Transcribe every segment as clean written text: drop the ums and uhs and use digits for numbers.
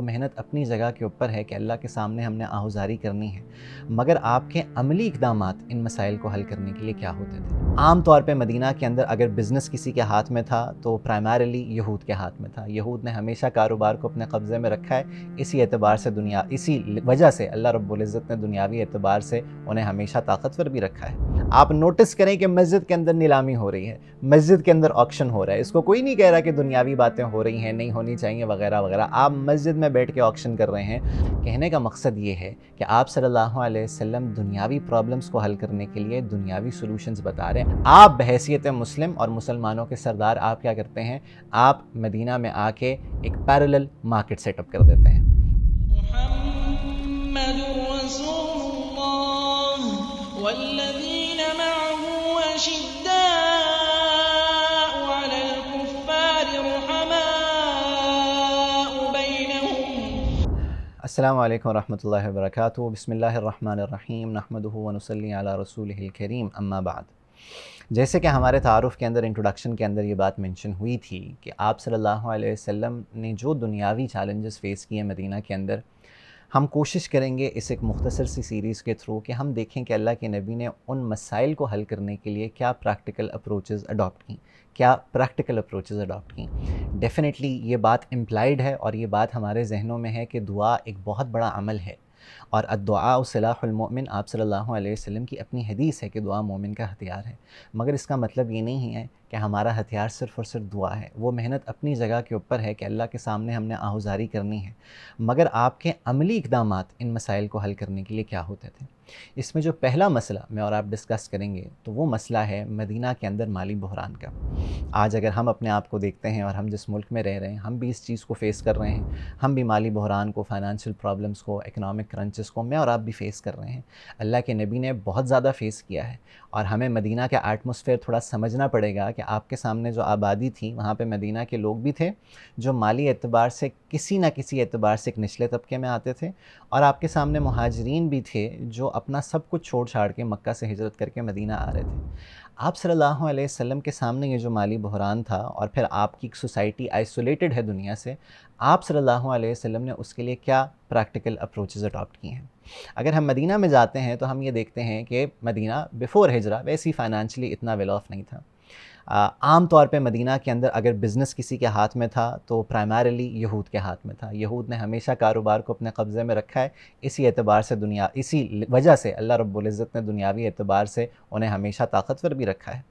وہ محنت اپنی جگہ کے اوپر ہے کہ اللہ کے سامنے ہم نے آہوزاری کرنی ہے، مگر آپ کے عملی اقدامات ان مسائل کو حل کرنے کے لیے کیا ہوتے تھے؟ عام طور پہ مدینہ کے اندر اگر بزنس کسی کے ہاتھ میں تھا تو پرائمریلی یہود کے ہاتھ میں تھا۔ یہود نے ہمیشہ کاروبار کو اپنے قبضے میں رکھا ہے، اسی اعتبار سے اسی وجہ سے اللہ رب العزت نے دنیاوی اعتبار سے انہیں ہمیشہ طاقتور بھی رکھا ہے۔ آپ نوٹس کریں کہ مسجد کے اندر نیلامی ہو رہی ہے، مسجد کے اندر آکشن ہو رہا ہے، اس کو کوئی نہیں کہہ رہا کہ دنیاوی باتیں ہو رہی ہیں، نہیں ہونی چاہیے وغیرہ وغیرہ، آپ مسجد میں بیٹھ کے آکشن کر رہے ہیں۔ کہنے کا مقصد یہ ہے کہ آپ صلی اللہ علیہ وسلم دنیاوی پرابلمز کو حل کرنے کے لیے دنیاوی سولوشنز بتا رہے ہیں۔ آپ بحیثیت مسلم اور مسلمانوں کے سردار آپ کیا کرتے ہیں؟ آپ مدینہ میں آ کے ایک پیرلل مارکیٹ سیٹ اپ کر دیتے ہیں۔ محمد رسول اللہ والذین معه اشداء علی الکفار رحماء بینہم۔ السلام علیکم ورحمۃ اللہ وبرکاتہ۔ بسم اللہ الرحمن الرحیم، نحمدہ ونصلی علی رسولہ الکریم، اما بعد۔ جیسے کہ ہمارے تعارف کے اندر، انٹروڈکشن کے اندر یہ بات منشن ہوئی تھی کہ آپ صلی اللہ علیہ وسلم نے جو دنیاوی چیلنجز فیس کیے مدینہ کے اندر، ہم کوشش کریں گے اس ایک مختصر سی سیریز کے تھرو کہ ہم دیکھیں کہ اللہ کے نبی نے ان مسائل کو حل کرنے کے لیے کیا پریکٹیکل اپروچز اڈاپٹ کیں۔ ڈیفینیٹلی یہ بات امپلائیڈ ہے اور یہ بات ہمارے ذہنوں میں ہے کہ دعا ایک بہت بڑا عمل ہے، اور الدعاء سلاح المؤمن، آپ صلی اللہ علیہ وسلم کی اپنی حدیث ہے کہ دعا مومن کا ہتھیار ہے، مگر اس کا مطلب یہ نہیں ہے کہ ہمارا ہتھیار صرف اور صرف دعا ہے۔ وہ محنت اپنی جگہ کے اوپر ہے کہ اللہ کے سامنے ہم نے آہوزاری کرنی ہے، مگر آپ کے عملی اقدامات ان مسائل کو حل کرنے کے لیے کیا ہوتے تھے؟ اس میں جو پہلا مسئلہ میں اور آپ ڈسکس کریں گے تو وہ مسئلہ ہے مدینہ کے اندر مالی بحران کا۔ آج اگر ہم اپنے آپ کو دیکھتے ہیں اور ہم جس ملک میں رہ رہے ہیں، ہم بھی اس چیز کو فیس کر رہے ہیں، ہم بھی مالی بحران کو، فائنانشیل پرابلمس کو، اکنامک کرنچز کو میں اور آپ بھی فیس کر رہے ہیں۔ اللہ کے نبی نے بہت زیادہ فیس کیا ہے، اور ہمیں مدینہ کا ایٹماسفیئر تھوڑا سمجھنا پڑے گا کہ آپ کے سامنے جو آبادی تھی، وہاں پہ مدینہ کے لوگ بھی تھے جو مالی اعتبار سے کسی نہ کسی اعتبار سے ایک نچلے طبقے میں آتے تھے، اور آپ کے سامنے مہاجرین بھی تھے جو اپنا سب کچھ چھوڑ چھاڑ کے مکہ سے ہجرت کر کے مدینہ آ رہے تھے۔ آپ صلی اللہ علیہ وسلم کے سامنے یہ جو مالی بحران تھا، اور پھر آپ کی سوسائٹی آئسولیٹڈ ہے دنیا سے، آپ صلی اللہ علیہ وسلم نے اس کے لیے کیا پریکٹیکل اپروچز اڈاپٹ کی ہیں؟ اگر ہم مدینہ میں جاتے ہیں تو ہم یہ دیکھتے ہیں کہ مدینہ بیفور ہجرہ ویسی فائنانشلی اتنا ویل آف نہیں تھا۔ عام طور پہ مدینہ کے اندر اگر بزنس کسی کے ہاتھ میں تھا تو پرائمریلی یہود کے ہاتھ میں تھا۔ یہود نے ہمیشہ کاروبار کو اپنے قبضے میں رکھا ہے، اسی اعتبار سے اسی وجہ سے اللہ رب العزت نے دنیاوی اعتبار سے انہیں ہمیشہ طاقتور بھی رکھا ہے۔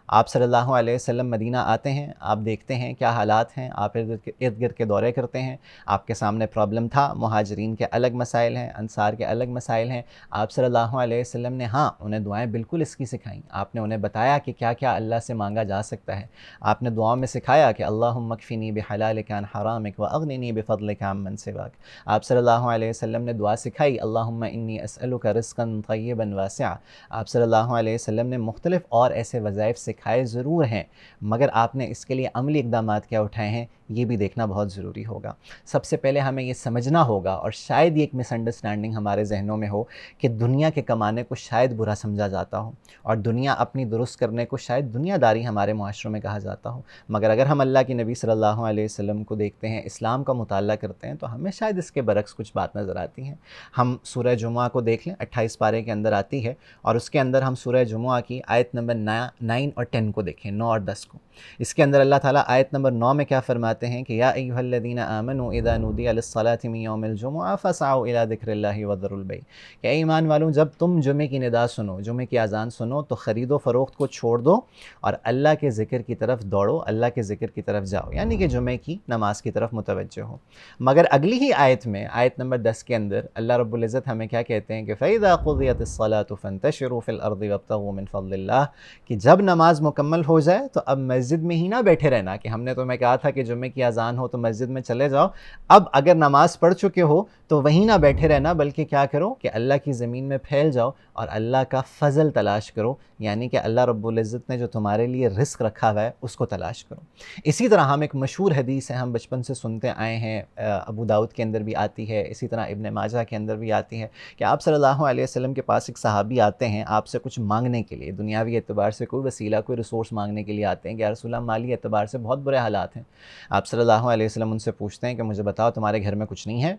آپ صلی اللہ علیہ وسلم مدینہ آتے ہیں، آپ دیکھتے ہیں کیا حالات ہیں، آپ ارد گرد کے دورے کرتے ہیں، آپ کے سامنے پرابلم تھا، مہاجرین کے الگ مسائل ہیں، انصار کے الگ مسائل ہیں۔ آپ صلی اللہ علیہ وسلم نے انہیں دعائیں بالکل اس کی سکھائیں، آپ نے انہیں بتایا کہ کیا کیا اللہ سے مانگا جا سکتا ہے۔ آپ نے دعاؤں میں سکھایا کہ اللہم اکفنی بحلالک عن حرامک واغننی بفضلک عمن سواک۔ آپ صلی اللہ علیہ وسلم نے دعا سکھائی اللہم انی اسألک رزقا طیبا واسعا۔ آپ صلی اللہ علیہ وسلم نے مختلف اور ایسے وظائف سکھائے ضرور ہیں، مگر آپ نے اس کے لیے عملی اقدامات کیا اٹھائے ہیں، یہ بھی دیکھنا بہت ضروری ہوگا۔ سب سے پہلے ہمیں یہ سمجھنا ہوگا، اور شاید یہ ایک مس انڈرسٹینڈنگ ہمارے ذہنوں میں ہو کہ دنیا کے کمانے کو شاید برا سمجھا جاتا ہو، اور دنیا اپنی درست کرنے کو شاید دنیا داری ہمارے معاشروں میں کہا جاتا ہو، مگر اگر ہم اللہ کے نبی صلی اللہ علیہ وسلم کو دیکھتے ہیں، اسلام کا مطالعہ کرتے ہیں، تو ہمیں شاید اس کے برعکس کچھ بات نظر آتی ہیں۔ ہم سورہ جمعہ کو دیکھ لیں، 28 پارے کے اندر آتی ہے، اور اس کے اندر ہم سورہ جمعہ کی آیت نمبر 9 اور 10 کو دیکھیں، 9 اور 10 کو۔ اس کے اندر اللہ تعالیٰ آیت نمبر 9 میں کیا فرماتے ہیں کہ یا ایھا الذین آمنوا اذا نودی للصلاۃ من یوم الجمعہ فاسعوا الی ذکر اللہ وذروا البیع، کہ اے ایمان والوں، جب تم جمعے کی ندا سنو، جمعے کی اذان سنو، تو خرید و فروخت کو چھوڑ دو اور اللہ کے ذکر کی طرف دوڑو، اللہ کے ذکر کی طرف جاؤ، یعنی کہ جمعے کی نماز کی طرف متوجہ ہو۔ مگر اگلی ہی آیت میں، آیت نمبر 10 کے اندر اللہ رب العزت ہمیں کیا کہتے ہیں کہ فَإِذَا قُضِيَتِ الصَّلَاةُ فَانتَشِرُوا فِي الْأَرْضِ وَابْتَغُوا مِن فَضْلِ اللَّهِ، کہ جب نماز مکمل ہو جائے تو اب مسجد میں ہی نہ بیٹھے رہنا کہ ہم نے تمہیں کہا تھا کہ جمعے کی اذان ہو تو مسجد میں چلے جاؤ، اب اگر نماز پڑھ چکے ہو تو وہیں نہ بیٹھے رہنا، بلکہ کیا کرو کہ اللہ کی زمین میں پھیل جاؤ اور اللہ کا فضل تلاش کرو، یعنی کہ اللہ رب العزت نے جو تمہارے لیے رزق رکھا ہوا ہے اس کو تلاش کرو۔ اسی طرح ہم ایک مشہور حدیث ہے، ہم بچپن سے سنتے آئے ہیں، ابو داؤد کے اندر بھی آتی ہے، اسی طرح ابن ماجہ کے اندر بھی آتی ہے، کہ آپ صلی اللہ علیہ وسلم کے پاس ایک صحابی آتے ہیں آپ سے کچھ مانگنے کے لیے، دنیاوی اعتبار سے کوئی وسیلہ، کوئی ریسورس مانگنے کے لیے آتے ہیں کہ یا رسول اللہ مالی اعتبار سے بہت برے حالات ہیں۔ آپ صلی اللہ علیہ وسلم ان سے پوچھتے ہیں کہ مجھے بتاؤ تمہارے گھر میں کچھ نہیں ہے؟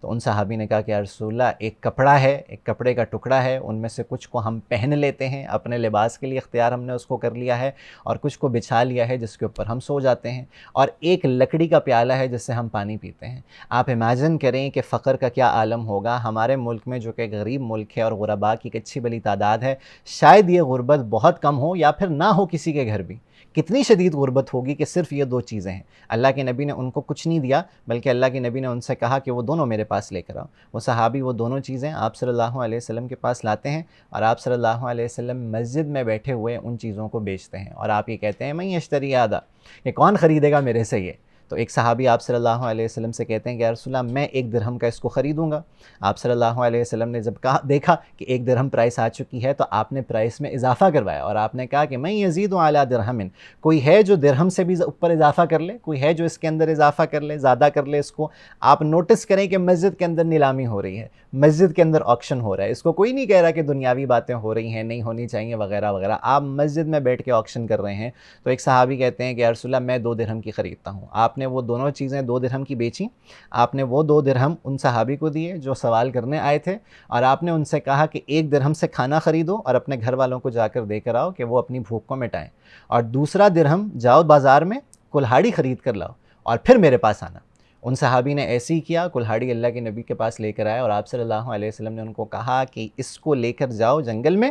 تو ان صحابی نے کہا کہ یا رسول اللہ ایک کپڑا ہے، ایک کپڑے کا ٹکڑا ہے، ان میں سے کچھ کو ہم پہن لیتے ہیں، اپنے لباس کے لیے اختیار ہم نے اس کو کر لیا ہے، اور کچھ کو بچھا لیا ہے جس کے اوپر ہم سو جاتے ہیں، اور ایک لکڑی کا پیالہ ہے جس سے ہم پانی پیتے ہیں۔ آپ امیجن کریں کہ فقر کا کیا عالم ہوگا ہمارے ملک میں، جو کہ غریب ملک ہے اور غرباء کی ایک اچھی بلی تعداد ہے، شاید یہ غربت بہت کم ہو یا پھر نہ ہو کسی کے گھر بھی۔ کتنی شدید غربت ہوگی کہ صرف یہ دو چیزیں ہیں۔ اللہ کے نبی نے ان کو کچھ نہیں دیا، بلکہ اللہ کے نبی نے ان سے کہا کہ وہ دونوں میرے پاس لے کر آؤ۔ وہ صحابی وہ دونوں چیزیں آپ صلی اللہ علیہ وسلم کے پاس لاتے ہیں، اور آپ صلی اللہ علیہ وسلم مسجد میں بیٹھے ہوئے ان چیزوں کو بیچتے ہیں، اور آپ یہ کہتے ہیں میں یشتری آدھا، کہ کون خریدے گا میرے سے یہ؟ تو ایک صحابی آپ صلی اللہ علیہ وسلم سے کہتے ہیں کہ یا رسول اللہ میں 1 درہم کا اس کو خریدوں گا۔ آپ صلی اللہ علیہ وسلم نے جب دیکھا کہ 1 درہم پرائس آ چکی ہے، تو آپ نے پرائس میں اضافہ کروایا، اور آپ نے کہا کہ میں یزید علی درہم، کوئی ہے جو درہم سے بھی اوپر اضافہ کر لے، کوئی ہے جو اس کے اندر اضافہ کر لے، زیادہ کر لے اس کو۔ آپ نوٹس کریں کہ مسجد کے اندر نیلامی ہو رہی ہے، مسجد کے اندر آکشن ہو رہا ہے، اس کو کوئی نہیں کہہ رہا کہ دنیاوی باتیں ہو رہی ہیں، نہیں ہونی چاہیے وغیرہ وغیرہ، آپ مسجد میں بیٹھ کے آکشن کر رہے ہیں۔ تو ایک صحابی کہتے ہیں کہ یا رسول اللہ میں 2 درہم کی خریدتا ہوں۔ آپ نے وہ دونوں چیزیں 2 درہم کی بیچی، آپ نے وہ 2 درہم ان صحابی کو دیے جو سوال کرنے آئے تھے، اور آپ نے ان سے کہا کہ 1 درہم سے کھانا خریدو اور اپنے گھر والوں کو جا کر دے کر آؤ کہ وہ اپنی بھوک کو مٹائیں، اور دوسرا درہم جاؤ بازار میں کلہاڑی خرید کر لاؤ اور پھر میرے پاس آنا۔ ان صحابی نے ایسے ہی کیا، کلہاڑی اللہ کے نبی کے پاس لے کر آئے، اور آپ صلی اللہ علیہ وسلم نے ان کو کہا کہ اس کو لے کر جاؤ جنگل میں،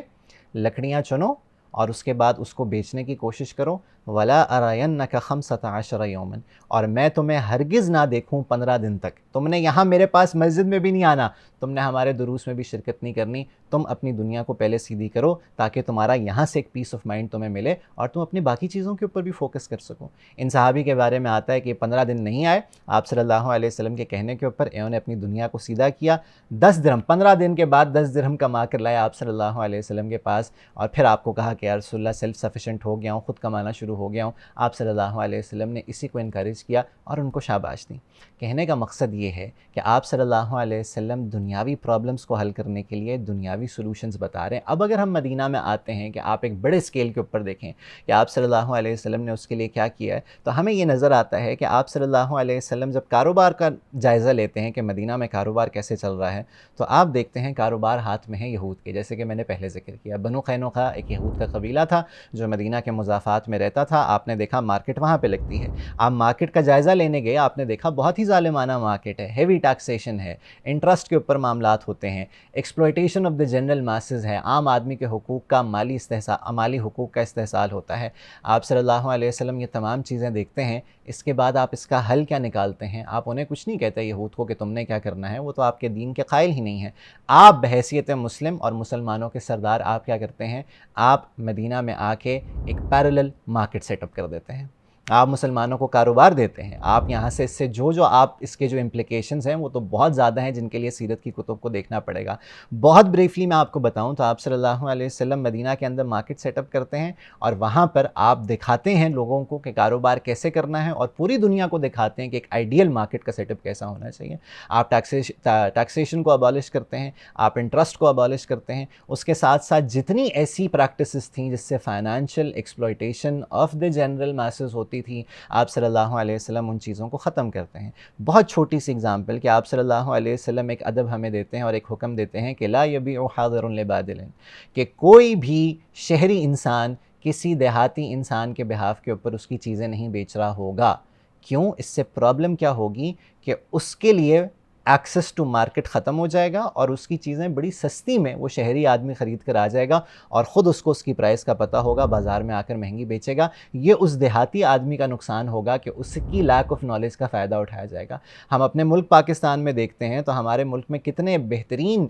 لکڑیاں چنو اور اس کے بعد اس کو بیچنے کی کوشش کرو، وَلَا أَرَيَنَّكَ 15 يَوْمًا، اور میں تمہیں ہرگز نہ دیکھوں 15 دن تک، تم نے یہاں میرے پاس مسجد میں بھی نہیں آنا، تم نے ہمارے دروس میں بھی شرکت نہیں کرنی، تم اپنی دنیا کو پہلے سیدھی کرو تاکہ تمہارا یہاں سے ایک پیس آف مائنڈ تمہیں ملے اور تم اپنی باقی چیزوں کے اوپر بھی فوکس کر سکو۔ ان صحابی کے بارے میں آتا ہے کہ 15 دن نہیں آئے، آپ صلی اللہ علیہ وسلم کے کہنے کے اوپر انہوں نے اپنی دنیا کو سیدھا کیا، 10 درہم 15 دن کے بعد 10 درہم کما کر لائے آپ صلی اللہ علیہ وسلم کے پاس، اور پھر آپ کو کہا کہ یا رسول اللہ سیلف سفیشینٹ ہو گیا ہوں، خود کمانا شروع ہو گیا ہوں۔ آپ صلی اللہ علیہ وسلم نے اسی کو انکریج کیا اور ان کو شاباش دی۔ کہنے کا مقصد یہ ہے کہ آپ صلی اللہ علیہ وسلم دنیاوی پرابلمس کو حل کرنے کے لیے دنیاوی سولوشنز بتا رہے ہیں۔ اب اگر ہم مدینہ میں آتے ہیں کہ آپ ایک بڑے اسکیل کے اوپر دیکھیں کہ آپ صلی اللہ علیہ وسلم نے اس کے لیے کیا کیا ہے، تو ہمیں یہ نظر آتا ہے کہ آپ صلی اللہ علیہ وسلم جب کاروبار کا جائزہ لیتے ہیں کہ مدینہ میں کاروبار کیسے چل رہا ہے، تو آپ دیکھتے ہیں کاروبار ہاتھ میں ہے یہود کے، جیسے کہ میں نے پہلے ذکر کیا، بنو قینقاع ایک یہود کا قبیلہ تھا جو مدینہ کے مضافات میں رہتا تھا۔ آپ نے دیکھا مارکیٹ وہاں پہ لگتی ہے، آپ مارکیٹ کا جائزہ لینے گئے، آپ نے دیکھا بہت ہی ظالمانہ مارکیٹ ہے، ہیوی ٹیکسیشن ہے، انٹرسٹ کے اوپر معاملات ہوتے ہیں، exploitation of the general masses ہے، عام آدمی کے حقوق کا مالی حقوق کا استحصال ہوتا ہے۔ آپ صلی اللہ علیہ وسلم یہ تمام چیزیں دیکھتے ہیں، اس کے بعد آپ اس کا حل کیا نکالتے ہیں؟ آپ انہیں کچھ نہیں کہتے یہود کو کہ تم نے کیا کرنا ہے، وہ تو آپ کے دین کے قائل ہی نہیں ہیں۔ آپ بحیثیت مسلم اور مسلمانوں کے سردار آپ کیا کرتے ہیں؟ آپ مدینہ میں آ کے ایک پیرلل مارکیٹ سیٹ اپ کر دیتے ہیں، آپ مسلمانوں کو کاروبار دیتے ہیں، آپ یہاں سے اس سے جو آپ اس کے جو امپلیکیشنز ہیں وہ تو بہت زیادہ ہیں جن کے لیے سیرت کی کتب کو دیکھنا پڑے گا۔ بہت بریفلی میں آپ کو بتاؤں تو آپ صلی اللہ علیہ وسلم مدینہ کے اندر مارکیٹ سیٹ اپ کرتے ہیں، اور وہاں پر آپ دکھاتے ہیں لوگوں کو کہ کاروبار کیسے کرنا ہے، اور پوری دنیا کو دکھاتے ہیں کہ ایک آئیڈیل مارکیٹ کا سیٹ اپ کیسا ہونا چاہیے۔ آپ ٹیکسیشن کو ابالش کرتے ہیں، آپ انٹرسٹ کو ابالش کرتے ہیں، اس کے ساتھ ساتھ جتنی ایسی پریکٹسز تھیں جس سے financial exploitation of the general masses ہوتی تھی، آپ صلی اللہ علیہ وسلم ان چیزوں کو ختم کرتے ہیں۔ بہت چھوٹی سی اگزامپل کہ آپ صلی اللہ علیہ وسلم ایک ادب ہمیں دیتے ہیں اور ایک حکم دیتے ہیں کہ لا یبیع حاضر لبادل، کہ کوئی بھی شہری انسان کسی دیہاتی انسان کے بہاف کے اوپر اس کی چیزیں نہیں بیچ رہا ہوگا۔ کیوں؟ اس سے پرابلم کیا ہوگی کہ اس کے لیے ایکسیس ٹو مارکیٹ ختم ہو جائے گا اور اس کی چیزیں بڑی سستی میں وہ شہری آدمی خرید کر آ جائے گا اور خود اس کو اس کی پرائس کا پتہ ہوگا، بازار میں آ کر مہنگی بیچے گا۔ یہ اس دیہاتی آدمی کا نقصان ہوگا کہ اس کی لیک آف نالج کا فائدہ اٹھایا جائے گا۔ ہم اپنے ملک پاکستان میں دیکھتے ہیں تو ہمارے ملک میں کتنے بہترین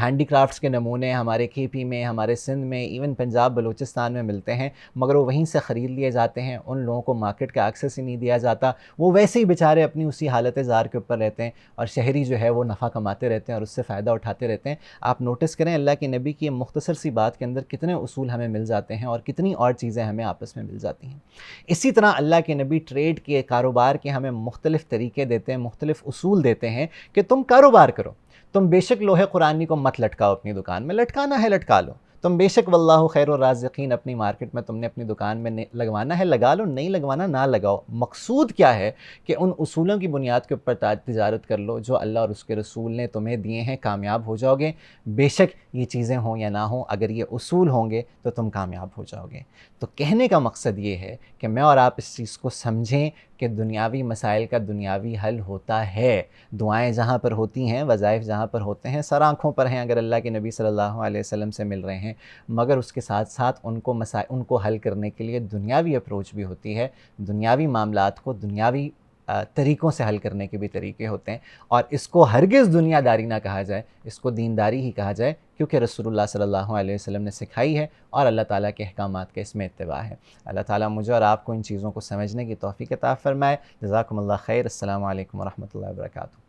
ہینڈی کرافٹس کے نمونے ہمارے کے پی میں، ہمارے سندھ میں، ایون پنجاب بلوچستان میں ملتے ہیں، مگر وہ وہیں سے خرید لیے جاتے ہیں، ان لوگوں کو مارکیٹ کا ایکسیس ہی نہیں دیا جاتا، وہ ویسے ہی بیچارے اپنی اسی حالت زار کے اوپر رہتے ہیں، اور شہری جو ہے وہ نفع کماتے رہتے ہیں اور اس سے فائدہ اٹھاتے رہتے ہیں. آپ نوٹس کریں اللہ کے نبی کی مختصر سی بات کے اندر کتنے اصول ہمیں مل جاتے ہیں اور کتنی اور چیزیں ہمیں آپس میں مل جاتی ہیں. اسی طرح اللہ کے نبی ٹریڈ کے کاروبار کے ہمیں مختلف طریقے دیتے ہیں، مختلف اصول دیتے ہیں کہ تم کاروبار کرو. تم بے شک لوہے قرآنی کو مت لٹکاؤ اپنی دکان میں، لٹکانا ہے لٹکا لو. تم بے شک واللہ خیر الرازقین اپنی مارکیٹ میں تم نے اپنی دکان میں لگوانا ہے لگا لو، نہیں لگوانا نہ لگاؤ. مقصود کیا ہے کہ ان اصولوں کی بنیاد کے اوپر تجارت کر لو جو اللہ اور اس کے رسول نے تمہیں دیے ہیں، کامیاب ہو جاؤ گے. بے شک یہ چیزیں ہوں یا نہ ہوں، اگر یہ اصول ہوں گے تو تم کامیاب ہو جاؤ گے. تو کہنے کا مقصد یہ ہے کہ میں اور آپ اس چیز کو سمجھیں کہ دنیاوی مسائل کا دنیاوی حل ہوتا ہے. دعائیں جہاں پر ہوتی ہیں، وظائف جہاں پر ہوتے ہیں، سر آنکھوں پر ہیں اگر اللہ کے نبی صلی اللہ علیہ وسلم سے مل رہے ہیں، مگر اس کے ساتھ ساتھ ان کو حل کرنے کے لیے دنیاوی اپروچ بھی ہوتی ہے. دنیاوی معاملات کو دنیاوی طریقوں سے حل کرنے کے بھی طریقے ہوتے ہیں، اور اس کو ہرگز دنیا داری نہ کہا جائے، اس کو دینداری ہی کہا جائے، کیونکہ رسول اللہ صلی اللہ علیہ وسلم نے سکھائی ہے اور اللہ تعالیٰ کے احکامات کا اس میں اتباع ہے. اللہ تعالیٰ مجھے اور آپ کو ان چیزوں کو سمجھنے کی توفیق عطا فرمائے. جزاکم اللہ خیر. السلام علیکم ورحمۃ اللہ وبرکاتہ.